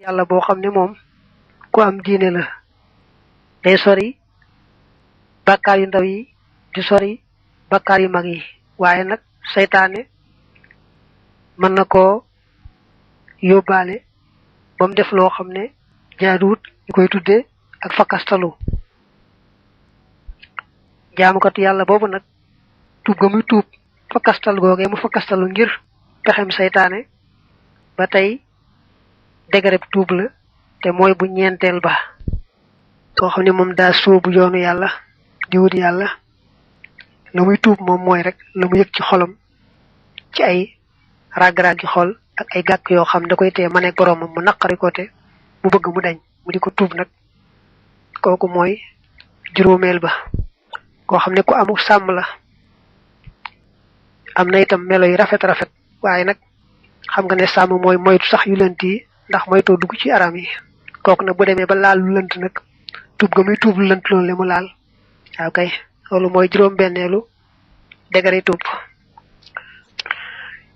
yàlla boo xam ne moom ku am diine la day sori bàkkaar yu ndaw yi di sori bàkkaar yu mag yi waaye nag seytaane mën na koo yóbbaale ba mu def loo xam ne jaaduwut ñu koy tuddee ak fakkastalu jaamukatu yàlla boobu nag tuub ga muy tuub fakkastal googee mu fakkastalu ngir pexem seytaane ba tey degré bi tuub la te mooy bu ñeenteel ba soo xam ne moom daa sóobu yoonu yàlla di wut yàlla la muy tuub moom mooy rek la mu yëg ci xolam ci ay rag-ragi xol ak ay gàkk yoo xam da koy tee ma nekk boroomam mu naqari ko te mu bëgg mu dañ mu di ko tuub nag kooku mooy juróomeel ba koo xam ne ku amul sàmm la am na itam melo yu rafet rafet waaye nag xam nga ne sàmm mooy moytu sax yu lënt yi ndax moytoo dugg ci aram yi kooku nag bu demee ba laal lu lënt nag tuub ga muy tuub lu lënt loolu le mu laal waaw kay loolu mooy juróom-benneelu degré tuub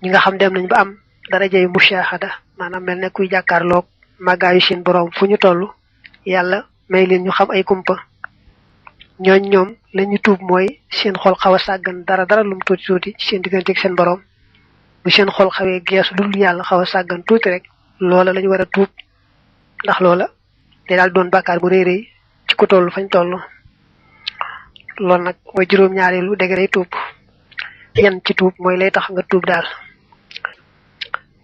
ñi nga xam dem nañ ba am darajey mushahada maanaam mel ne kuy jàkkaarloog màggaayu seen boroom fu ñu toll yàlla may leen ñu xam ay kumpa ñoom la ñu tuub mooy seen xol xaw a sàggan dara lu mu tuuti tuuti ci seen digganteeg seen boroom bu seen xol xawee geesu lu yàlla xaw a sàggan tuuti rek loola lañu war a tuub ndax loola day daal doon bàkkaar bu rëy rëy ci ku toll fañ toll loolu nag mooy juróom-ñaareelu degré tuub yan ci tuub mooy lay tax nga tuub daal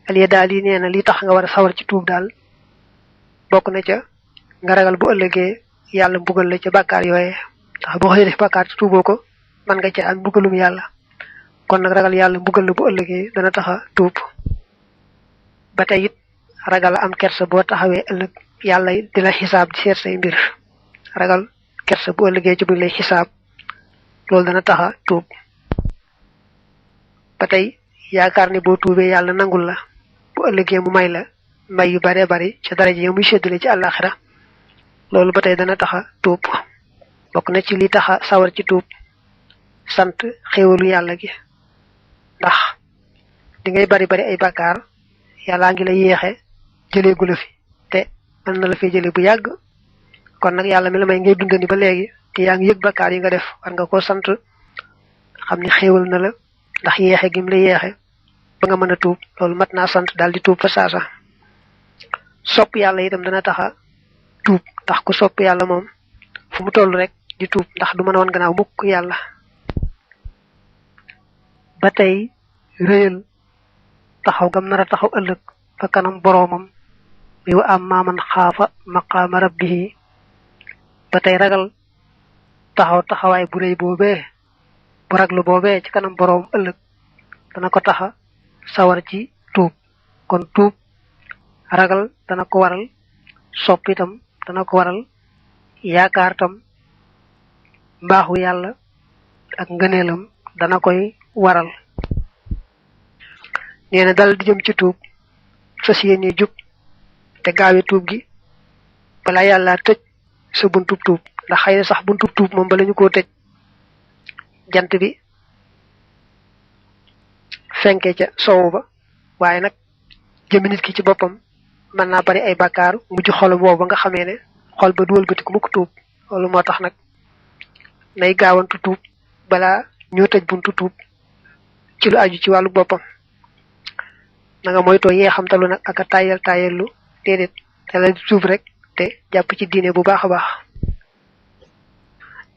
aliya daal yi nee na li tax nga war a sawar ci tuub daal bokk na ca nga ragal bu ëllëgee yàlla mbugal la ca bàkkaar yooyee ndax boo xëyee def bàkkaar ci tuuboo ko mën nga ca am mbugalum yàlla kon nag ragal yàlla mbugal la bu ëllëgee dana tax a tuub ba tey it ragal am kersa boo taxawee ëllëg yàlla di la xisaab di seet say mbir ragal kersa bu ëllëgee ci buñ lay xisaab loolu dana tax a tuub ba tey yaakaar ne boo tuubee yàlla nangul la bu ëllëgee mu may la may yu bare bari ca daraja yi muy séddale ci àllaaxira loolu ba tey dana tax a tuub bokk na ci li tax a sawar ci tuub sant xéewalu yàlla gi ndax di ngay bari ay bàkkaar yàllaa ngi la yéexe jëleegu la fi te mën na la fee jële bu yàgg kon nag yàlla mi la may ngay dundani ba léegi te yaa ngi yëg bàkkaar yi nga def war nga koo sant xam ni xéewal na la ndax yéexe gim la yéexe ba nga mën a tuub loolu mat naa sant daal di tuub fa saasa sopp yàlla itam dana tax a tuub ndax ku sopp yàlla moom fu mu toll rek di tuub ndax du mën a woon gannaaw mukk yàlla ba tey réyal taxaw gam nar a taxaw ëllëg fa kanam boroomam mi wa am maaman xaafa maqaama rabbihi ba tey ragal taxawaay bu rëy boobee bu raglu boobee ci kanam boroom ëllëg dana ko taxa sawar ci tuub kon tuub ragal dana ko waral sopp itam dana ko waral yaakaar tam mbaaxu yàlla ak ngëneelam dana koy waral nee na dal di jëm ci tuub fas yéene jub te gaawe tuub gi balaa yàlla tëj sa buntub tuub ndax xëy na sax buntub tuub moom bala ñu koo tëj jant bi fenke ca sowu ba waaye nag jëmi nit ki ci boppam mën naa bari ay bàkkaar mujj xolam boobu nga xamee ne xol ba duwal batiku mukk tuub loolu moo tax nag nay gaawantu tuub balaa ñoo tëj buntu tuub ci lu aju ci wàllu boppam na nga moytoo yee xamtalu nag ak a tayal lu déedéet te la di tuub rek te jàpp ci diine bu baax a baax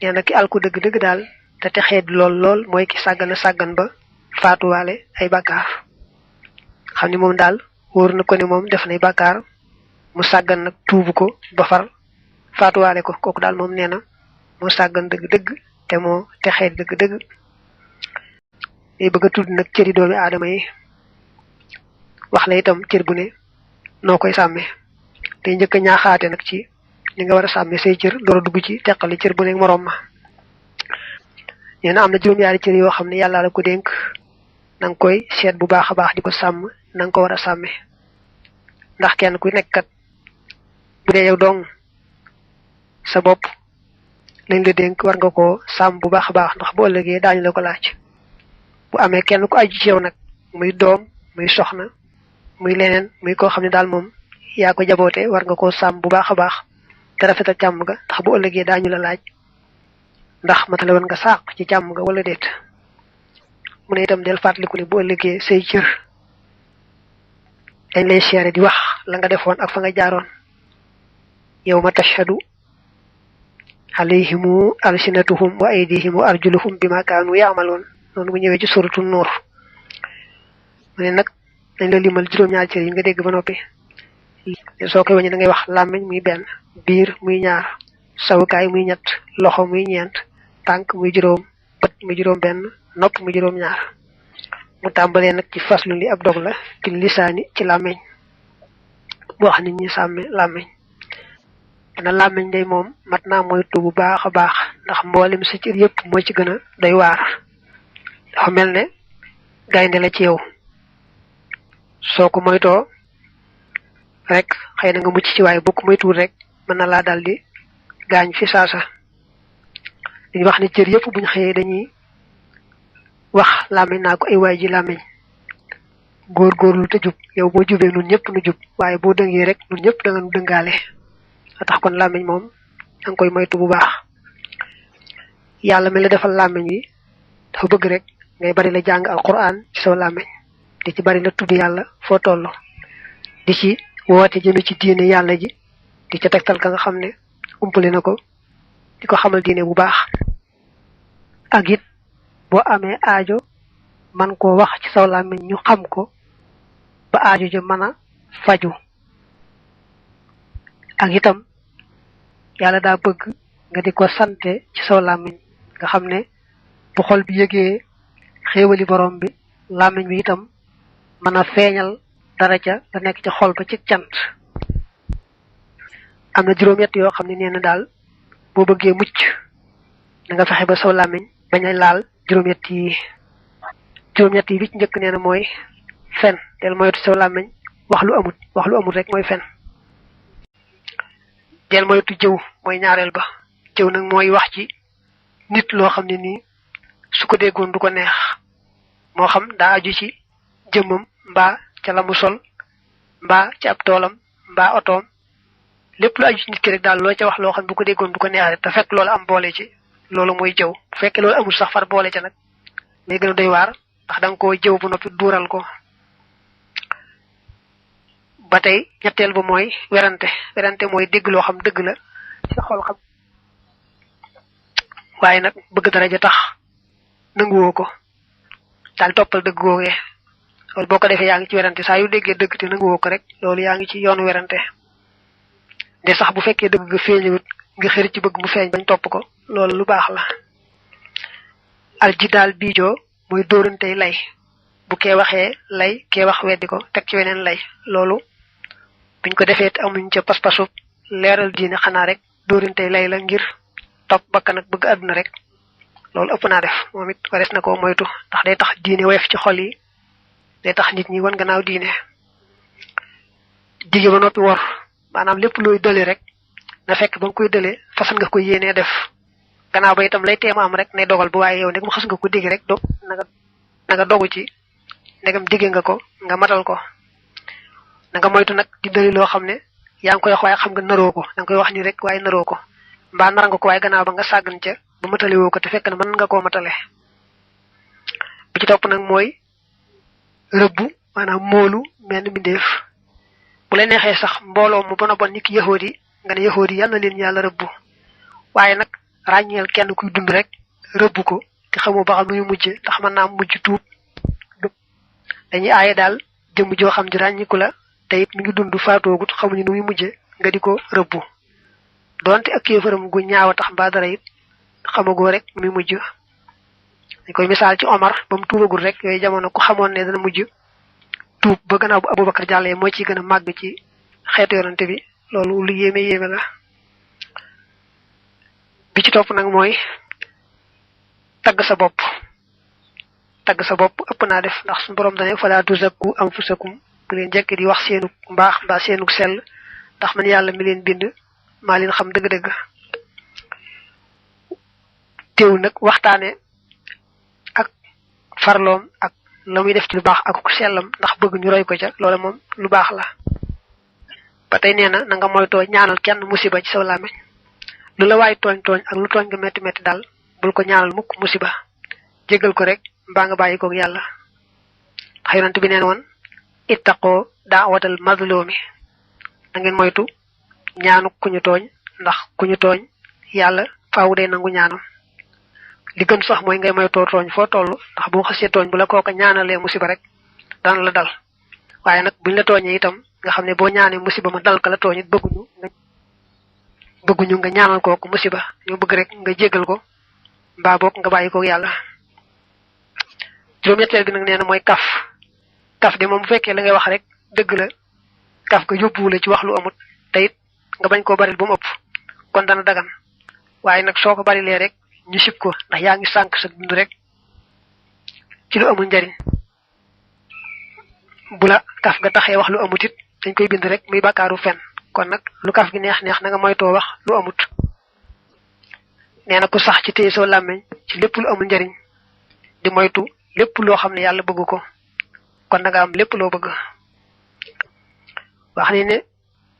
nee na ki alku dëgg-dëgg daal te texeet lool mooy ki sàggan ba faatuwaale ay bàkkaar xam ni moom daal wóor na ko ne moom def nay bàkkaar mu sàggan nag tuubu ko ba far faatuwaale ko kooku daal moom nee na moo sàggan dëgg-dëgg te moo texeet dëgg-dëgg day bëgg a tudd nag cëri doomi aadama yi wax la itam cër bu ne noo koy sàmmee te njëkk a ñaaxaate nag ci li nga war a sàmmee say cër door a dugg ci teqali cër bu ne moroom ma nee na am na juróom-yaari cër yoo xam ne yàlla la ko dénk na nga koy seet bu baax a baax di ko sàmm na nga ko war a sàmmee ndax kenn ku nekk kat bu dee yow dong sa bopp lañ la dénk war nga koo sàmm bu baax a baax ndax bu ëllëgee daañu la ko laaj bu amee kenn ku aju ci yow nag muy doom muy soxna muy leneen muy koo xam ne daal moom yaa ko jaboote war nga koo sàmm bu baax a baax te rafetal càmm ga ndax bu ëllëgee daañu la laaj ndax matale woon nga sàq ci càmm ga wala déet. mu ne itam del fàttaliku ne bu ëllëgee say cër dañ lay seere di wax la nga defoon ak fa nga jaaroon. yawma tashhadu alayhimu alsinatuhum wa aydihim wa arjuluhum bima kaanu yaamaloon noonu mu ñëwee ci suratu Nuur. mu ne nag dañ la limal juróom-ñaari cër yi nga dégg ba noppi soo koy wàññi da ngay wax làmmiñ muy benn, biir muy ñaar, sawukaay muy ñett, loxo muy ñeent, tànk muy juróom, bët muy juróom benn, nopp muy juróom ñaar. mu tàmbalee nag ci faslu li ab dog la ci lisaani ci làmmiñ bu wax nit ñi sàmme làmmiñ. dana làmmiñ day moom mat naa moytu bu baax a baax ndax mboolem sa cër yëpp moo ci gën a doy waar. dafa mel ne gaynde la ci yow soo ko moytoo rek xëy na nga mucc ci waaye boo ko moytuwul rek mën na laa daldi gaañ fi saasa. dañuy wax ne cër yëpp buñ xëyee dañuy wax làmmiñ naa ko ay waay ji làmmiñ góor-góorlu te jub yow boo jubee nun ñëpp nu jub waaye boo dëngee rek nun ñëpp da nga nu dëngaale. a tax kon làmmiñ moom danga koy moytu bu baax. yàlla mi la defal làmmiñ wi dafa bëgg rek ngay bari la jàng alquran ci saw làmmiñ di ci bari la tudd yàlla foo toll di ci woote jëme ci diine yàlla ji di ca tegtal ka nga xam ne umpale na ko di ko xamal diine bu baax. ak it boo amee aajo man koo wax ci saw làmmiñ ñu xam ko ba aajo ja mën a faju. ak itam yàlla daa bëgg nga di ko sante ci saw làmmiñ nga xam ne bu xol bi yëgee xéewali borom bi làmmiñ bi itam mën a feeñal dara ca da nekk ca xol ba ci cant. am na juróom-ñett yoo xam ne nee na daal boo bëggee mucc da nga fexe ba saw làmmiñ bañ a laal juróom-ñett yi. juróom-ñett yi bi ci njëkk nee na mooy fen del moytu saw làmmiñ wax lu amut rek mooy fen. del moytu jëw mooy ñaareel ba. jëw nag mooy wax ci nit loo xam ne nii su ko déggoon du ko neex moo xam daa aju ci jëmmam mbaa ca la mu sol mbaa ci ab toolam mbaa otoom lépp lu aju ci nit ki rek daal loo ca wax loo xam ne bu ko déggoon du ko neex rek te fekk loolu am boole ci loolu mooy jëw. bu fekkee loolu amul sax far boole ca nag lay gën a doy waar ndax da nga koo jëw bu noppi duural ko. ba tey ñetteel ba mooy werante mooy dégg loo xam dëgg la sa xol xam waaye nag bëgg daraja tax nanguwoo ko daal toppal dëgg googee loolu boo ko defee yaa ngi ci werante saa yu déggee dëgg te nanguwoo ko rek loolu yaa ngi ci yoonu werante. de sax bu fekkee dëgg nga feeñewut nga xër ci bëgg mu feeñ bañ topp ko loolu lu baax la. aljidaal biijoo mooy dóorantey lay bu kee waxee lay kee wax weddi ko teg ci weneen lay loolu buñ ko defee amuñ ca pas-pasu leeral diine xanaa rek dóorantey lay la ngir topp bakkan ak bëgg àdduna rek loolu ëpp naa def moom it warees na ko moytu ndax day tax diine woyof ci xol yi day tax nit ñi wan gannaaw diine. dige ba noppi wor maanaam lépp looy dële rek na fekk ba nga koy dële façon nga koy yéenee def gannaaw ba itam lay teema am rek ne dogal bu waaye yow nag mu xas nga ko dige rek na nga dogu ci ndegam dige nga ko nga matal ko. na nga moytu nag di dëli loo xam ne yaa ngi koy wax waaye xam nga naroo ko da nga koy wax ni rek waaye naroo ko mbaa nar nga ko waaye gannaaw ba nga sàggan ca ba matale woo ko te fekk na mën nga koo matale. bi ci topp nag mooy rëbbu maanaam moolu menn mbindeef bu la neexee sax mbooloo mu bon a bon ni ki yahood yi nga ne yahood yi yal na leen yàlla rëbbu waaye nag ràññeel kenn kuy dund rek rëbbu ko te xamoo ba xam nu muy mujj ndax mën naa mujj tuub. dañuy aaye daal jëmm joo xam ji ràññiku la te it mi ngi dund faatoogut xamuñu nu muy mujje nga di ko rëbbu donte ak kéefaram gu ñaaw a tax mbaa dara it xamagoo rek nu muy mujj. dañ koy misaal ci Omar ba mu tuubagul rek yooyu jamono ku xamoon ne dana mujj tuub ba gannaaw bu Abubakar jàllee moo ciy gën a màgg ci xeetu yonante bi loolu lu yéeme la. bi ci topp nag mooy tagg sa bopp ëpp naa def ndax suñu borom dane falaa tuzakku anfusakum bu leen jekk di wax seenu mbaax mbaa seenu sell ndax man yàlla mi leen bind maa leen xam dëgg-dëgg. teew nag waxtaane ak farloom ak la muy def ci lu baax ak ku sellam ndax bëgg ñu roy ko ca loola moom lu baax la. ba tey nee na nga moytoo ñaanal kenn musiba ci saw làmmiñ lu la waay tooñ tooñ ak lu tooñ nga metti metti daal bul ko ñaanal mukk musiba jégal ko rek mbaa nga bàyyi koog yàlla ndax yonent bi neen woon ittaqoo da'watal mazlumi da ngeen moytu ñaanu ku ñu tooñ ndax ku ñu tooñ yàlla faaw day nangu ñaanam li gën sax mooy ngay moytoo tooñ foo toll ndax boo xasee tooñ bu la kooka ñaanalee musiba rek daan la dal waaye nag buñ la tooñee itam nga xam ne boo ñaanee musiba ma dal ka la tooñ it bëgguñu nga ñaanal kooku musiba ñu bëgg rek nga jéggal ko mbaa boog nga bàyyi ko yàlla juróom-ñetteel bi nag nee na mooy kaf de moom bu fekkee la ngay wax rek dëgg la kaf ga yóbbuwula ci wax lu amut te it nga bañ koo baril ba mu ëpp kon dana dagan waaye nag soo ko barilee rek ñu sib ko ndax yaa ngi sànq sa dund rek ci lu amul njariñ bu la kaf ga taxee wax lu amut it dañ koy bind rek muy bàkkaaru fen kon nag lu kaf gi neex neex na nga moytoo wax lu amut nee na ku sax ci téye soo làmmeñ ci lépp lu amul njariñ di moytu lépp loo xam ne yàlla bëgg ko kon da nga am lépp loo bëgg wax ni ne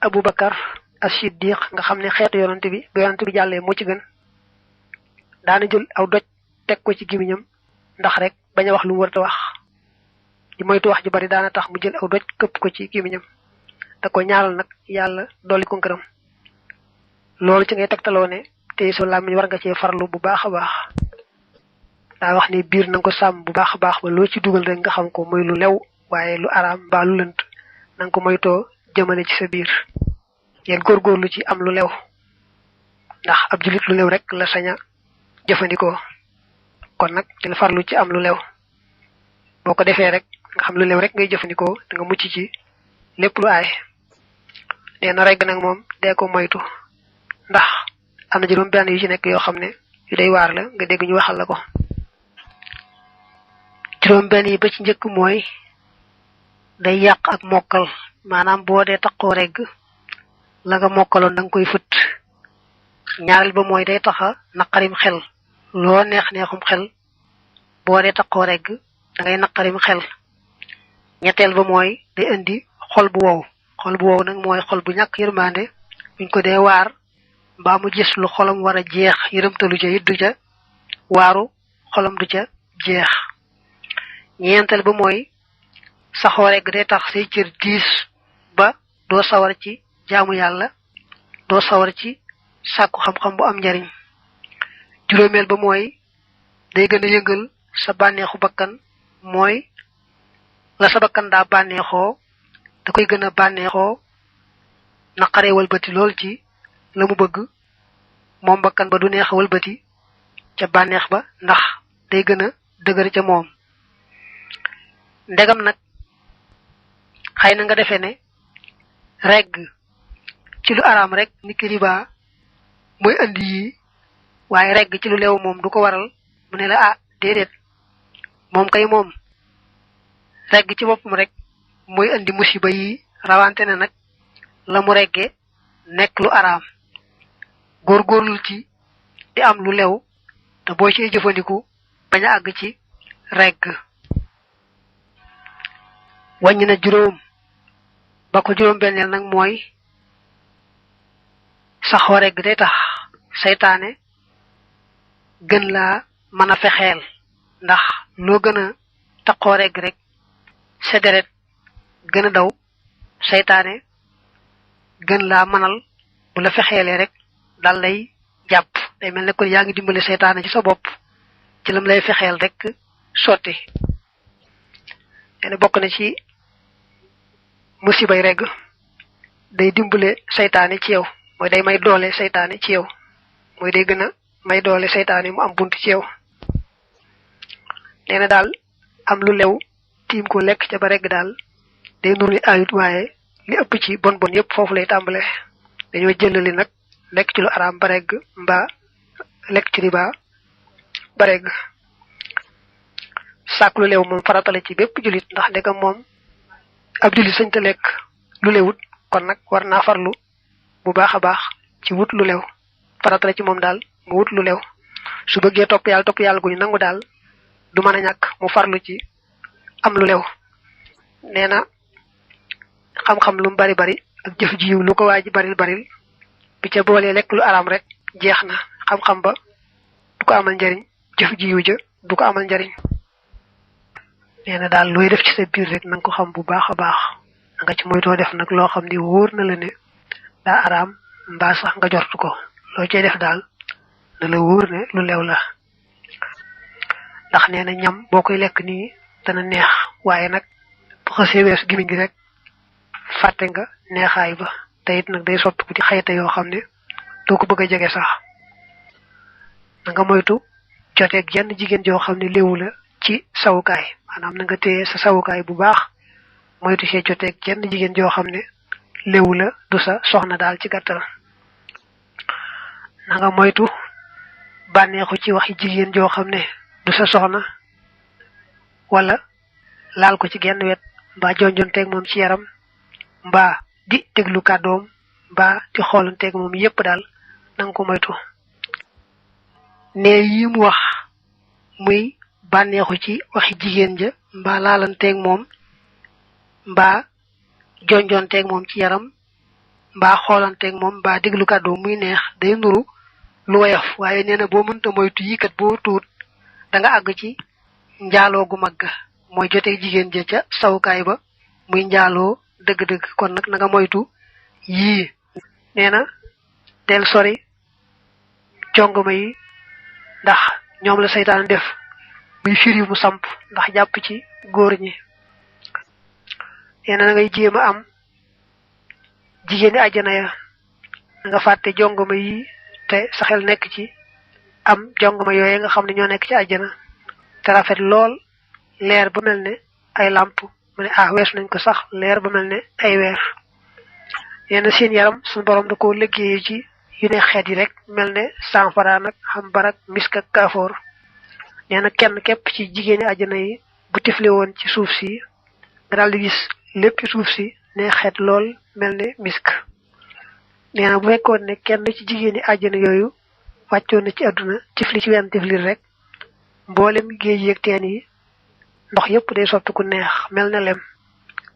Abubakar as-Siddiq nga xam ne xeetu yonante bi bu yonante bi jàllee moo ci gën daana jël aw doj teg ko ci gimiñam ndax rek bañ a wax lu mu warta wax di moytu wax ji bari daana tax mu jël aw doj këpp ko ci gimiñam da ko ñaaral nag yàlla dolli ko ngërëm loolu ci ngay tegtaloo ne te so làmmiñ war nga cee farlu bu baax a baax daa wax ne biir na nga ko sàmm bu baax a baax ba loo ci dugal rek nga xam ko muy lu lew waaye lu araam mbaa lu lënt na nga ko moytoo jëmale ci sa biir yéen góorgóorlu ci am lu lew ndax ab julit lu lew rek la saña jëfandikoo kon nag dina farlu ci am lu lew boo ko defee rek nga xam lu lew rek ngay jëfandikoo da nga mucc ci lépp lu aay nee na regg nag moom dee ko moytu ndax am na juróom benn yu ci nekk yoo xam ne yu day waar la nga dégg ñu waxal la ko juróom benn yi ba ci njëkk mooy day yàq ak mokkal maanaam boo dee taqoo regg la nga mokkaloon da nga koy fëtt ñaareel ba mooy day taxa naqarim xel loo neex neexum xel boo dee taqoo regg da ngay naqarim xel ñetteel ba mooy day indi xol bu wow nag mooy xol bu ñàkk yërmande buñ ko dee waar mbaa mu gis lu xolam war a jeex yërëmtalu ca it du ca waaru xolam du ca jeex ñeenteel ba mooy saxoo regg day tax say cër diis ba doo sawar ci jaamu yàlla doo sawar ci sàkku xam-xam bu am njariñ juróomeel ba mooy day gën a yëngal sa bànneexu bakkan mooy la sa bakkan daa bànneexoo da koy gën a bànneexoo naqaree walbati lool ci la mu bëgg moom bakkan ba du neex a walbati ca bànneex ba ndax day gën a dëgër ca moom ndegam nag xëy na nga defee ne regg ci lu araam rek ni ki riba mooy andi yi waaye regg ci lu leew moom du ko waral mu ne la ah déedéet moom kay moom regg ci boppam rek mooy andi musiba yi rawante ne nag la mu regge nekk lu araam góorgóorlu ci di am lu lew te boo ci jëfandiku bañ a àgg ci regg wàññi na juróom ba ko juróom benneel nag mooy saxoo regg day tax seytaane gën laa mën a fexeel ndax loo gën a taqoo regg rek sa deret gën a daw seytaane gën laa mënal bu la fexeelee rek dal lay jàpp day mel ne kon yaa ngi dimbali seytaane ci sa bopp ci lam lay fexeel rek sotti ene bokk na ci musibay regg day dimbale seytaane ci yow mooy day may doole seytaane ci yow mooy day gën a may doole seytaane mu am bunt ci yow nee na daal am lu lew tiim ko lekk ca ba regg daal day nur ni ayut waaye li ëpp ci bon bon yépp foofu lay tàmbale dañoo jëlali nag lekk ci lu araam ba regg mbaa lekk ci riba ba regg sàkk lu lew moom faratale ci bépp julit ndax ndegam moom ab julit sañ te lekk lu lewut kon nag war naa farlu bu baax a baax ci wut lu lew faratale ci moom daal mu wut lu lew su bëggee topp yàlla gu ñu nangu daal du mën a ñàkk mu farlu ci am lu lew nee na xam-xam lu mu bari bari ak jëf ji yiw lu ko waaji baril baril bi ca boolee lekk lu araam rek jeex na xam-xam ba du ko amal njariñ jëf ji yiw ja du ko amal njariñ nee na daal looy def ci sa biir rek nanga ko xam bu baax a baax nga ci moytoo def nag loo xam ni wóor na la ne daa araam mbaa sax nga jortu ko loo cay def daal na la wóor ne lu leew la ndax nee na ñam boo koy lekk nii dana neex waaye nag bu xasee wees gimiñ gi rek fàtte nga neexaay ba te it nag day soppiku ci xayta yoo xam ne doo ko bëgg a jege sax na nga moytu joteeg jenn jigéen joo xam ne léewu la ci sawukaay maanaam na nga téye sa sawukaay bu baax moytu see joteeg jenn jigéen joo xam ne léewu la du sa soxna daal ci gàttal na nga moytu bànneexu ci waxi jigéen joo xam ne du sa soxna wala laal ko ci genn wet mbaa jonjonteeg moom ci yaram mbaa di déglu kàddoom mbaa di xoolanteeg moom yépp daal na nga ko moytu ne yi mu wax muy bànneexu ci waxi jigéen ja mbaa laalanteeg moom mbaa jonjonteeg moom ci yaram mbaa xoolanteeg moom mbaa déglu kàddoom muy neex day nuru lu woyof waaye nee na boo mënta moytu yi kat boo tuut da nga àgg ci njaaloo gu mag mooy jotee jigéen ja ca sawukaay ba muy njaaloo dëgg-dëgg kon nag na nga moytu yii nee na del sori jongama yi ndax ñoom la seytaan def muy firi mu samp ndax jàpp ci góor ñi nee na ngay jéem a am jigéeni àjjana ya nga fàtte jongama yi te sa xel nekk ci am jongama yooye nga xam ne ñoo nekk ci àjjana te rafet lool leer ba mel ne ay làmp mu ne wees nañ ko sax leer ba mel ne ay weer nee na seen yaram suñu borom da koo liggéeyee ci yu ne xeet yi rek mel ne sanfaraan ak xambar ak misk ak kaafoor nee na kenn képp ci jigéeni àjjana yi bu tifle woon ci suuf si nga daal di gis lépp ci suuf si ne xeet lool mel ne misk nee na bu fekkoon ne kenn ci jigéeni àjjana yooyu wàccoon na ci àdduna tifli ci wenn tifli rek mboolem géej yeeg teen yi ndox yépp day soppi ku neex mel na lem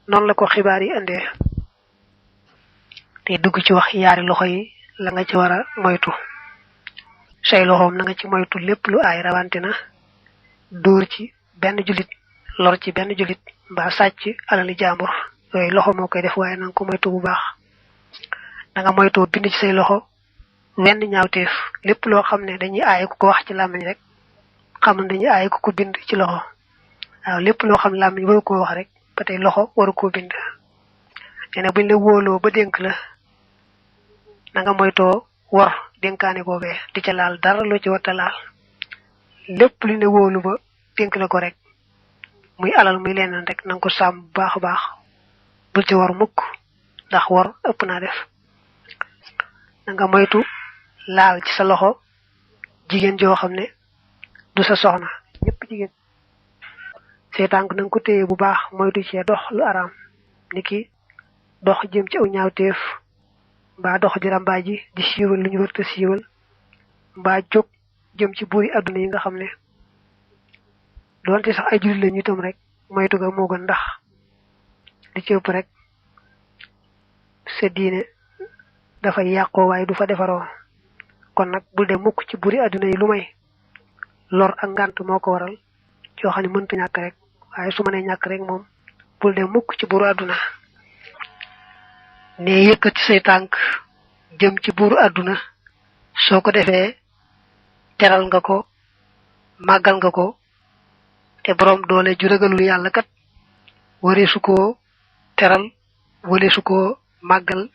noonu la ko xibaar yi indee te dugg ci wax yaari loxo yi la nga ci war a moytu say loxoom na nga ci moytu lépp lu aay rawante na dóor ci benn julit lor ci benn julit mbaa sàcc alali jàmbur yooyu loxo moo koy def waaye na nga ko moytu bu baax da nga moytoo bind ci say loxo wenn ñaawteef lépp loo xam ne dañuy aaye ku ko wax ci làmmiñ rek xam ne dañuy aaye ku ko bind ci loxo waaw lépp loo xam làmmiñ waru koo wax rek ba tey loxo waru koo bind nee na buñ la wóoloo ba dénk la na nga moytoo wor dénkaane googee di ca laal dara loo ci warta laal lépp lu ne wóolu ba dénk la ko rek muy alal muy leneen rek na nga ko sàmm bu baax a baax bul ci war mukk ndax wor ëpp naa def na nga moytu laal ci sa loxo jigéen joo xam ne du sa soxna ñëpp jigéen say tànk na nga ko téye bu baax moytu cee dox lu araam niki dox jëm ci aw ñaawteef mbaa dox di rambaaji di siiwal lu ñu wërta siiwal mbaa jóg jëm ci buuri adduna yi nga xam ne doonte sax ay jullit la ñu itam rek moytu ga moo gën ndax li ci ëpp rek sa diine dafay yàqoo waaye du fa defaroo kon nag bul dem mukk ci buuri adduna yi lu may lor ak ngànt moo ko waral yoo xam ne mënta ñàkk rek waaye su ma nee ñàkk rek moom bul dem mukk ci buuru adduna ne yëkkati say tànk jëm ci buuru adduna soo ko defee teral nga ko màggal nga ko te borom doole ju ragalul yàlla kat wareesu koo teral wareesu koo màggal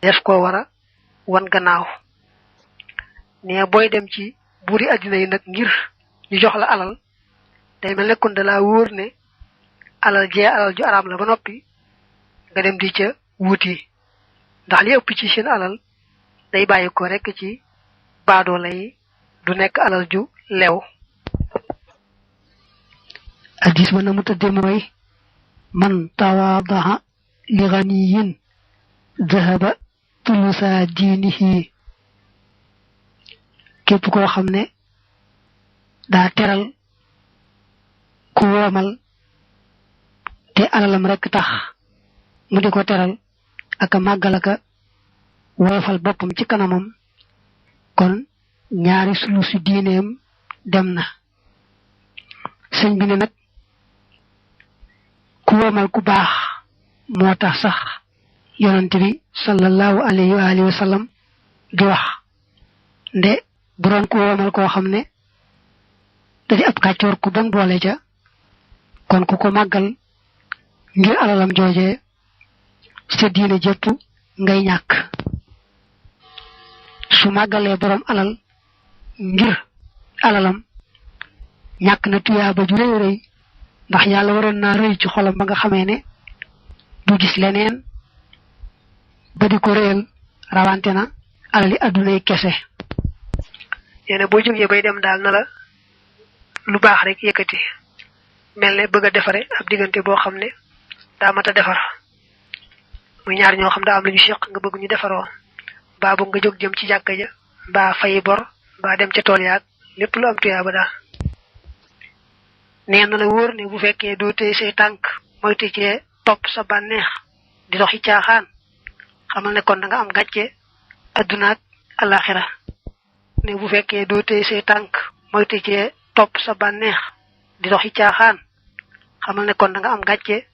des koo war a wan gannaaw ne booy dem ci buuri adduna yi nag ngir ñu jox la alal day mel ne kon da laa wóor ne alal jee alal ju araam la ba noppi nga dem di ca wuti ndax li ëpp ci seen alal day bàyyi ko rek ci baadoo lay du nekk alal ju leew hadis ba na mu tëdde mooy man tawaadaha li ganiyin dahaba tulusa diinihi képp koo xam ne daa teral ku woomal te alalam rek tax mu di ko teral aka màggal aka woyofal boppam ci kanamam kon ñaari sulusi diineem dem na sëñ bi ne nag ku womal ku baax moo tax sax yonent bi sallallahu alayhi wa alihi wa sallam di wax nde bu doon ku womal koo xam ne da di ab kàccoor ku bon boole ca kon ku ko màggal ngir alalam jooje sa diine jëpp ngay ñàkk su màggalee borom alal ngir alalam ñàkk na tuyaaba ju rëy rëy ndax yàlla waroon naa rëy ci xolam ba nga xamee ne du gis leneen ba di ko réel rawante na alali addunay kese yene boo jógee bay dem daal na la lu baax rek yëkkati mel ne bëgg a defare ab diggante boo xam ne daa mat a defar muy ñaar ñoo xam daa am lu ñu seq nga bëgg ñu defaroo baa bu nga jóg jëm ci jàkka ja mbaa fayi bor mbaa dem ca tool yaag lépp lu am tuyaaba daal nee na la wóor ne bu fekkee doo téye say tànk moytu cee topp sa bànneex di doxi caaxaan xamal ne kon da nga am gàcce adduna ak alaxira ne bu fekkee doo téye say tànk moytu cee topp sa bànneex di doxi caaxaan xamal ne kon da nga am gàcce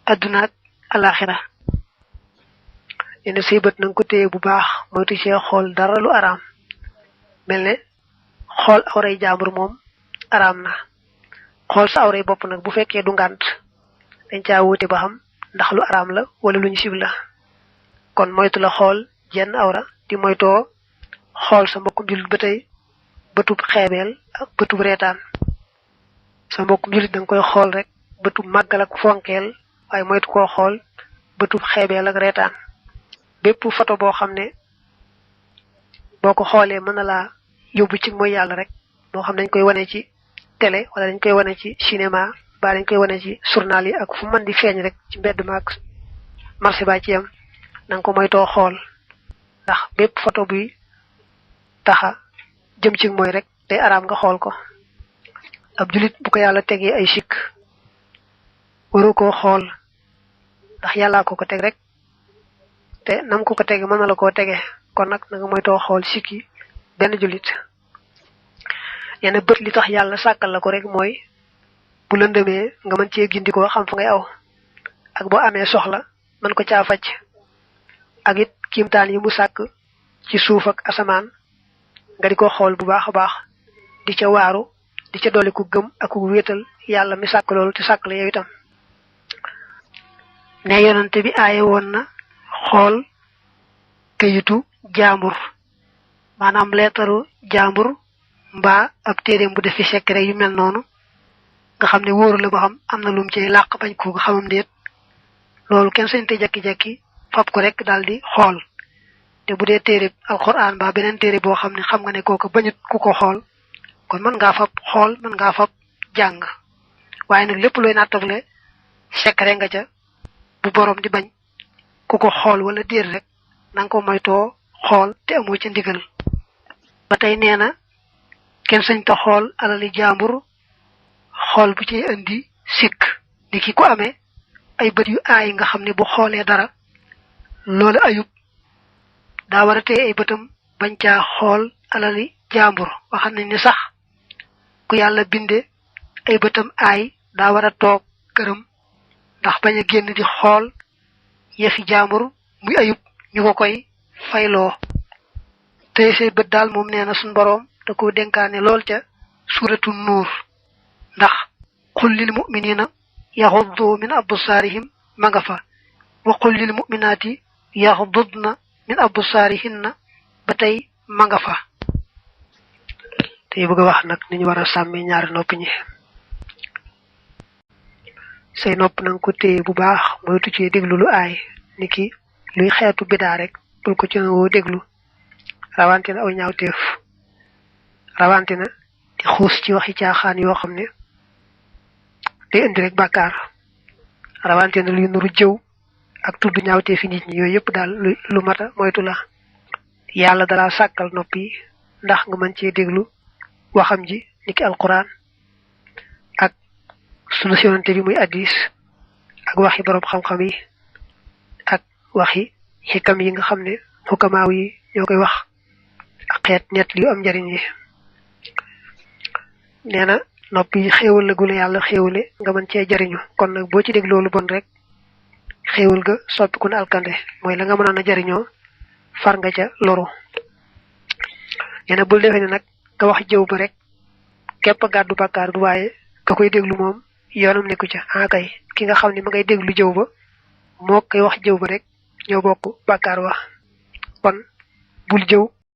adduna ak alaxira yene say bët na nga ko téye bu baax moytu cee xool dara lu araam mel ne xool awray jaambur moom araam na xool sa awray bopp nag bu fekkee du ngànt dañ caa wuute ba xam ndax lu araam la wala lu ñu sib la kon moytu la xool jenn awra di moytoo xool sa mbokkum jullit ba tey bëtub xeebeel ak bëtub reetaan sa mbokkum jullit da nga koy xool rek bëtub màggal ak fonkeel waaye moytu koo xool bëtub xeebeel ak reetaan bépp photo boo xam ne boo ko xoolee mën na laa yóbbu ci mooy yàlla rek moo xam dañ koy wane ci télé wala dañ koy wane ci cinéma ba dañ koy wane ci journal yi ak fu mën di feeñ rek ci mbedd ma ak marché ba ci yam na nga ko moytoo xool ndax bépp photo buy taxa jëm ci mooy rek day araam nga xool ko ab julit bu ko yàlla tegee ay sikk waru koo xool ndax yàllaa ko teg rek te nam ko tege mën na la koo tege kon nag na nga moytoo xool sikki benn julit yenn bët li tax yàlla sàkkal la ko rek mooy bu lëndëmee nga mën cee gindikoo xam fa ngay aw ak boo amee soxla mën ko caa faj ak it kiimtaan yi mu sàkk ci suuf ak asamaan nga di ko xool bu baax a baax di ca waaru di ca dolli ku gëm ak ku wéetal yàlla mi sàkk loolu te sàkk la yow itam ne yonante bi aaye woon na xool kayitu jaambur maanaam leetaru jaambur mbaa ab téeréem bu def fi secret yu mel noonu nga xam ne wóoru la ba xam am na lum ci làq bañ ko xamam déet loolu kenn sañ te jekki-jekki fab ko rek daal di xool te bu dee téere alquran ba beneen téere boo xam ne xam nga ne kooku bañut ku ko xool kon mën ngaa fab xool mën ngaa fab jàng waaye nag lépp looy nattable secret nga ca bu borom di bañ ku ko xool wala déer rek na nga ko moytoo xool te amoo ca ndigal ba tey nee na kenn sañ ta xool alali jaambur xool bu ci indi sikk ni ki ko amee ay bët yu aay nga xam ne bu xoolee dara loolu ayub daa war a tey ay bëtam bañ caa xool alali jaambur waxam nañ ne sax ku yàlla binde ay bëtam aay daa war a toog këram ndax bañ a génn di xool yëfi jaambur muy ayub ñu ko koy fayloo tey say bët daal moom nee na suñ boroom da ko dénkaane lool ca suratu nuur ndax qul lil mu'minina yaxuddu min absaarihim ma nga fa wa qul lil mu'minaati yaxuddudna min absaarihinna ba tey ma nga fa tey bëgg a wax nag ni ñu war a sàmmee ñaari nopp ñi say nopp na nga ko téye bu baax moytu ci déglu lu aay ni ki luy xeetu bidaa rek bul ko ci woo déglu rawante na aw ñaawteef rawante na di xuus ci waxi caaxaan yoo xam ne day indi rek bàkkaar rawante na luy nuru jëw ak tudd ñaawteef fi nit ñi yooyu yëpp daal lu mata moytu la yàlla dalaa sàkkal nopp yi ndax nga mën cee déglu waxam ji niki alquran ak sunu yonante bi muy addis ak waxi borom xam-xam yi ak waxi xikam yi nga xam ne xukamaaw yi ñoo koy wax ak xeet ñett yu am njariñ yi nee na noppi xéewal la gu la yàlla xéewale nga mën cee jariñu kon nag boo ci dégg loolu bon rek xéewal ga soppiku na alkande mooy la nga mënoon a jariñoo far nga ca loru nee na bul defee ne nag nga wax jëw ba rek képp a gàddu bàkkaar du waaye ka koy déglu moom yoonam nekku ca kay ki nga xam ne ma ngay déglu jëw ba moo koy wax jëw ba rek ñoo bokk bàkkaar wax kon bul jëw